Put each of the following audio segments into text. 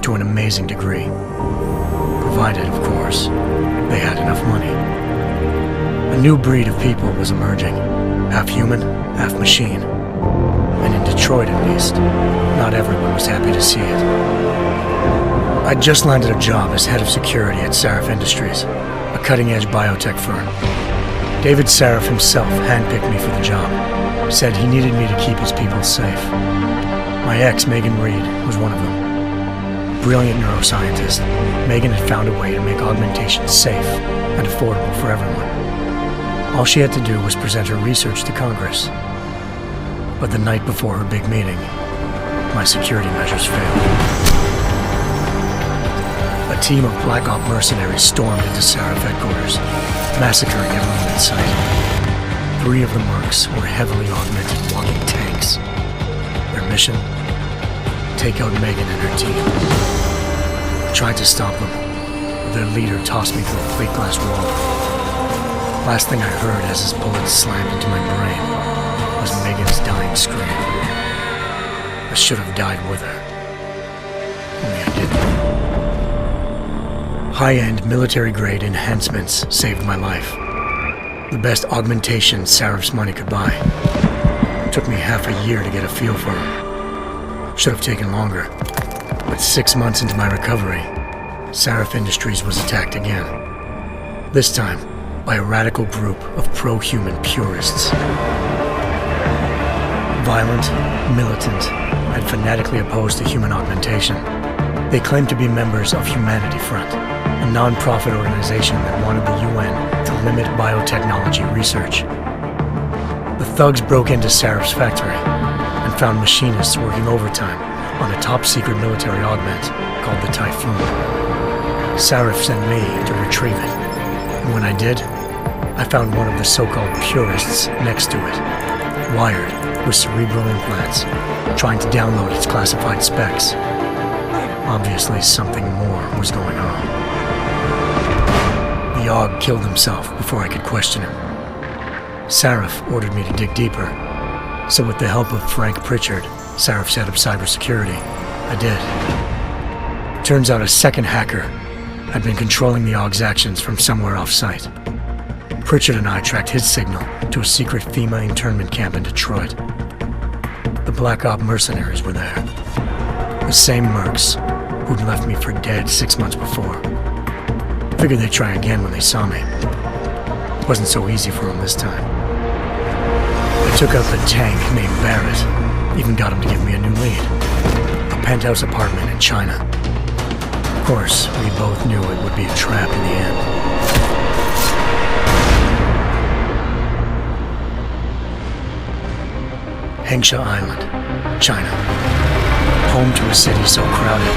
to an amazing degree. Provided, of course, they had enough money. A new breed of people was emerging, half human, half machine. And in Detroit, at least, not everyone was happy to see it. I'd just landed a job as head of security at Sarif Industries, a cutting-edge biotech firm. David Sarif himself handpicked me for the job, said he needed me to keep his people safe. My ex, Megan Reed, was one of them. Brilliant neuroscientist, Megan had found a way to make augmentation safe and affordable for everyone. All she had to do was present her research to Congress. But the night before her big meeting, my security measures failed. A team of Black Op mercenaries stormed into Sarif headquarters, massacring everyone in sight. 3 of the mercs were heavily augmented walking tanks. Their mission? Take out Megan and her team. I tried to stop them, but their leader tossed me through a plate glass wall. Last thing I heard as his bullets slammed into my brain was Megan's dying scream. I should have died with her. Only I didn't. High-end military-grade enhancements saved my life. The best augmentation Sarif's money could buy. It took me half a year to get a feel for them. Should have taken longer. But 6 months into my recovery, Sarif Industries was attacked again. This time, by a radical group of pro-human purists. Violent, militant, and fanatically opposed to human augmentation. They claimed to be members of Humanity Front, a non-profit organization that wanted the UN to limit biotechnology research. The thugs broke into Sarif's factory and found machinists working overtime on a top-secret military augment called the Typhoon. Sarif sent me to retrieve it, and when I did, I found one of the so-called purists next to it, wired with cerebral implants, trying to download its classified specs. Obviously, something more was going on. The AUG killed himself before I could question him. Sarif ordered me to dig deeper, so with the help of Frank Pritchard, Sarif's head of cybersecurity, I did. Turns out a second hacker had been controlling the AUG's actions from somewhere off-site. Pritchard and I tracked his signal to a secret FEMA internment camp in Detroit. The Black Op mercenaries were there. The same mercs who'd left me for dead 6 months before. Figured they'd try again when they saw me. It wasn't so easy for them this time. I took out the tank named Barrett, even got him to give me a new lead. A penthouse apartment in China. Of course, we both knew it would be a trap in the end. Hengsha Island, China. Home to a city so crowded,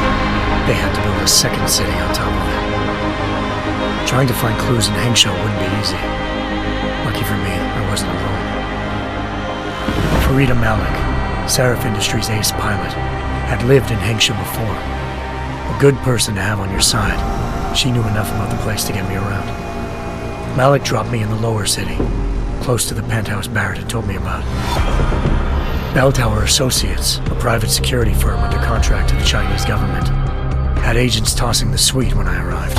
they had to build a second city on top of it. Trying to find clues in Hengsha wouldn't be easy. Lucky for me, I wasn't alone. Farida Malik, Sarif Industries' ace pilot, had lived in Hengsha before. A good person to have on your side. She knew enough about the place to get me around. Malik dropped me in the lower city, close to the penthouse Barrett had told me about. Bell Tower Associates, a private security firm under contract to the Chinese government, had agents tossing the suite when I arrived.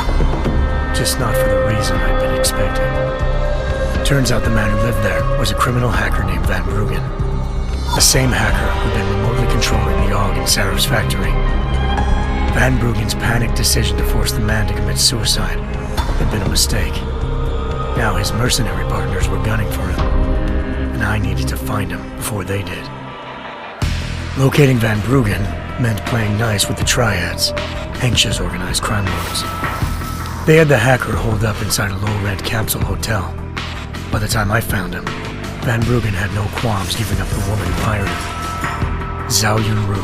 Just not for the reason I'd been expecting. Turns out the man who lived there was a criminal hacker named Van Bruggen. The same hacker who'd been remotely controlling the AUG in Sarif's factory. Van Bruggen's panicked decision to force the man to commit suicide had been a mistake. Now his mercenary partners were gunning for him, and I needed to find him before they did. Locating Van Bruggen meant playing nice with the Triads, Hengsha's organized crime lords. They had the hacker holed up inside a low-rent capsule hotel. By the time I found him, Van Bruggen had no qualms giving up the woman who hired him. Zhao Yunru,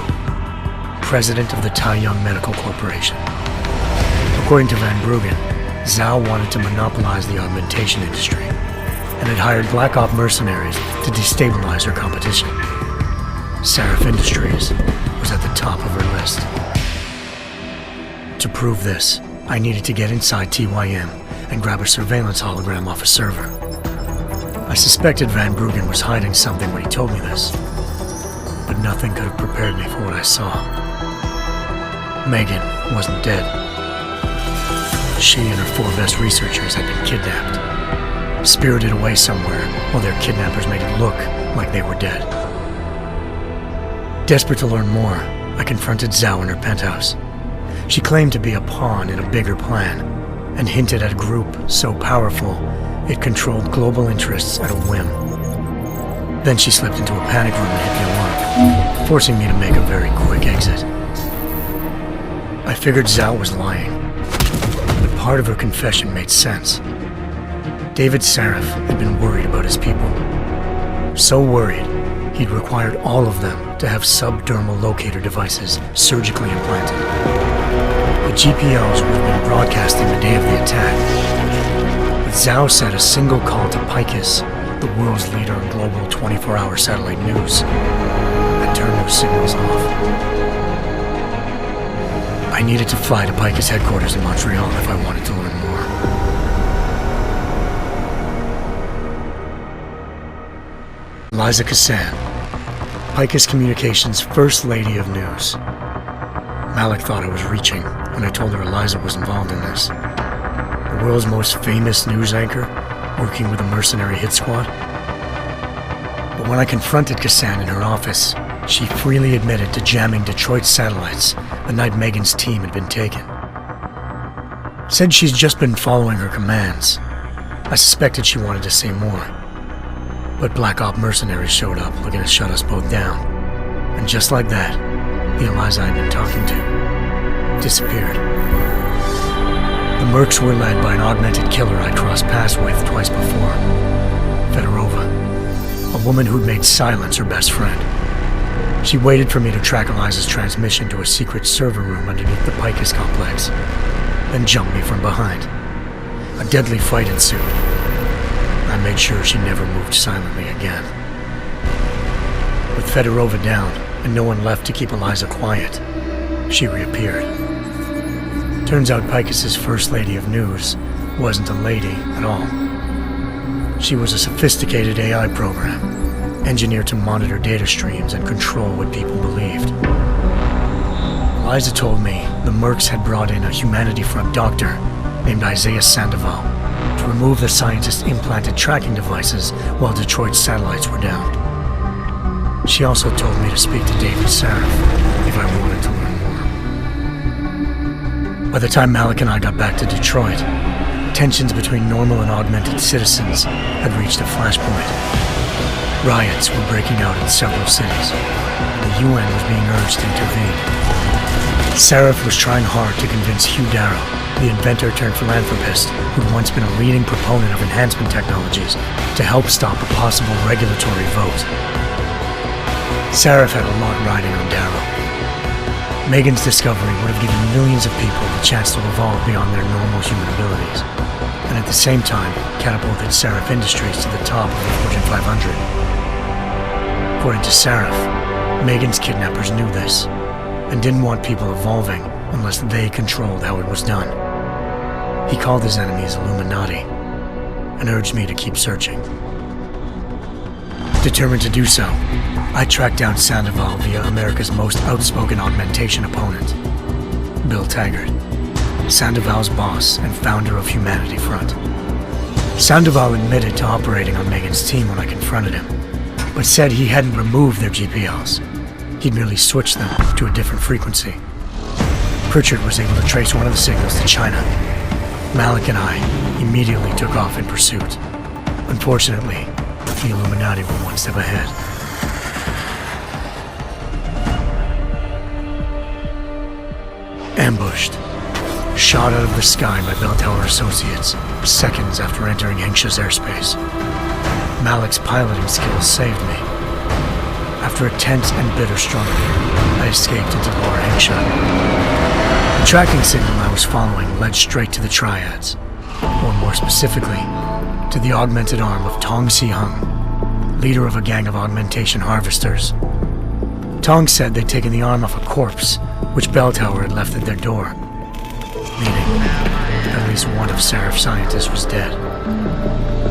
president of the Taiyang Medical Corporation. According to Van Bruggen, Zhao wanted to monopolize the augmentation industry and had hired Black Op mercenaries to destabilize her competition. Sarif Industries was at the top of her list. To prove this, I needed to get inside TYM and grab a surveillance hologram off a server. I suspected Van Bruggen was hiding something when he told me this, but nothing could have prepared me for what I saw. Megan wasn't dead. She and her 4 best researchers had been kidnapped, spirited away somewhere while their kidnappers made it look like they were dead. Desperate to learn more, I confronted Zhao in her penthouse. She claimed to be a pawn in a bigger plan, and hinted at a group so powerful it controlled global interests at a whim. Then she slipped into a panic room and hit the alarm, forcing me to make a very quick exit. I figured Zhao was lying, but part of her confession made sense. David Sarif had been worried about his people. So worried, he'd required all of them to have subdermal locator devices surgically implanted. The GPOs would have been broadcasting the day of the attack, but Zhao said a single call to Picus, the world's leader in global 24-hour satellite news, had turned those signals off. I needed to fly to Picus headquarters in Montreal if I wanted to learn more. Eliza Cassan, Picus Communications' First Lady of News. Malik thought I was reaching when I told her Eliza was involved in this. The world's most famous news anchor, working with a mercenary hit squad. But when I confronted Cassan in her office, she freely admitted to jamming Detroit's satellites the night Megan's team had been taken. Said she's just been following her commands. I suspected she wanted to say more. But Black Op mercenaries showed up looking to shut us both down. And just like that, the Eliza I'd been talking to disappeared. The Mercs were led by an augmented killer I'd crossed paths with twice before, Fedorova, a woman who'd made silence her best friend. She waited for me to track Eliza's transmission to a secret server room underneath the Picus complex, then jumped me from behind. A deadly fight ensued. I made sure she never moved silently again. With Fedorova down and no one left to keep Eliza quiet, she reappeared. Turns out Picus's First Lady of News wasn't a lady at all. She was a sophisticated AI program, engineered to monitor data streams and control what people believed. Eliza told me the Mercs had brought in a Humanity Front doctor named Isaiah Sandoval to remove the scientist's implanted tracking devices while Detroit's satellites were down. She also told me to speak to David Sarif if I wanted to learn more. By the time Malik and I got back to Detroit, tensions between normal and augmented citizens had reached a flashpoint. Riots were breaking out in several cities, and the UN was being urged to intervene. Sarif was trying hard to convince Hugh Darrow, the inventor-turned-philanthropist who'd once been a leading proponent of enhancement technologies, to help stop a possible regulatory vote. Sarif had a lot riding on Darrow. Megan's discovery would have given millions of people the chance to evolve beyond their normal human abilities, and at the same time catapulted Sarif Industries to the top of the Fortune 500. According to Sarif, Megan's kidnappers knew this, and didn't want people evolving unless they controlled how it was done. He called his enemies Illuminati, and urged me to keep searching. Determined to do so, I tracked down Sandoval via America's most outspoken augmentation opponent, Bill Taggart, Sandoval's boss and founder of Humanity Front. Sandoval admitted to operating on Megan's team when I confronted him, but said he hadn't removed their GPLs. He'd merely switched them to a different frequency. Pritchard was able to trace one of the signals to China. Malik and I immediately took off in pursuit. Unfortunately, the Illuminati were one step ahead. Ambushed. Shot out of the sky by Bell Tower Associates, seconds after entering Hengsha's airspace. Malik's piloting skills saved me. After a tense and bitter struggle, I escaped into Lower Hengsha. The tracking signal I was following led straight to the Triads, or more specifically, to the augmented arm of Tong Si-hung, leader of a gang of augmentation harvesters. Tong said they'd taken the arm off a corpse, which Bell Tower had left at their door, meaning at least one of Sarif's scientists was dead.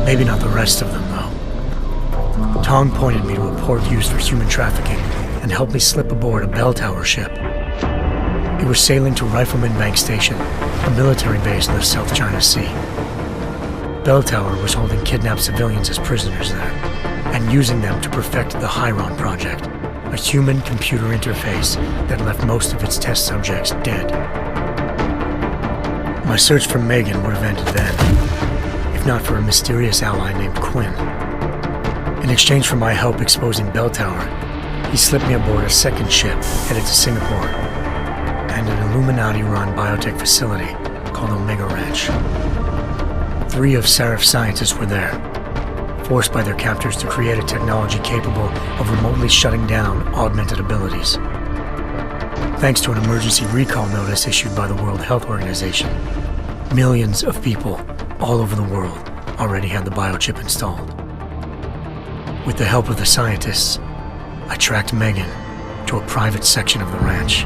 Maybe not the rest of them, though. Tong pointed me to a port used for human trafficking and helped me slip aboard a Bell Tower ship. It was sailing to Rifleman Bank Station, a military base in the South China Sea. Bell Tower was holding kidnapped civilians as prisoners there, and using them to perfect the Chiron Project, a human-computer interface that left most of its test subjects dead. My search for Megan would have ended then, if not for a mysterious ally named Quinn. In exchange for my help exposing Bell Tower, he slipped me aboard a second ship headed to Singapore and an Illuminati-run biotech facility called Omega Ranch. 3 of Seraph's scientists were there, forced by their captors to create a technology capable of remotely shutting down augmented abilities. Thanks to an emergency recall notice issued by the World Health Organization, millions of people all over the world already had the biochip installed. With the help of the scientists, I tracked Megan to a private section of the ranch.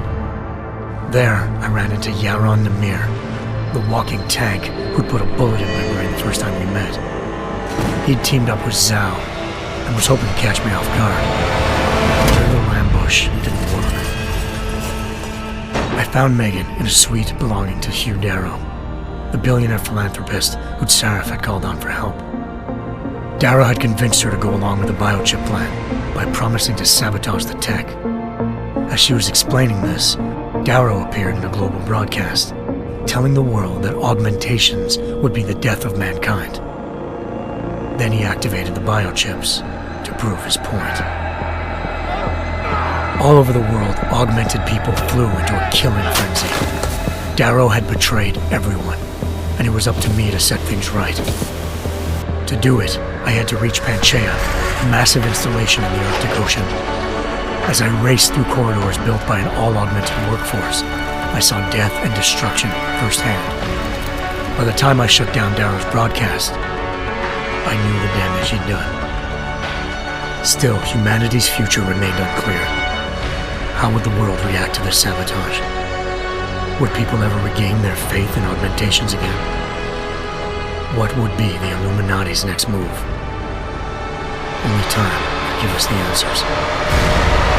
There, I ran into Yaron Namir, the walking tank who'd put a bullet in my brain the first time we met. He'd teamed up with Zhao and was hoping to catch me off guard. Their little ambush didn't work. I found Megan in a suite belonging to Hugh Darrow, the billionaire philanthropist who'd Seraph had called on for help. Darrow had convinced her to go along with the biochip plan by promising to sabotage the tech. As she was explaining this, Darrow appeared in a global broadcast, telling the world that augmentations would be the death of mankind. Then he activated the biochips to prove his point. All over the world, augmented people flew into a killing frenzy. Darrow had betrayed everyone, and it was up to me to set things right. To do it, I had to reach Panchaea, a massive installation in the Arctic Ocean. As I raced through corridors built by an all-augmented workforce, I saw death and destruction firsthand. By the time I shut down Darrow's broadcast, I knew the damage he'd done. Still, humanity's future remained unclear. How would the world react to this sabotage? Would people ever regain their faith in augmentations again? What would be the Illuminati's next move? Only time could give us the answers.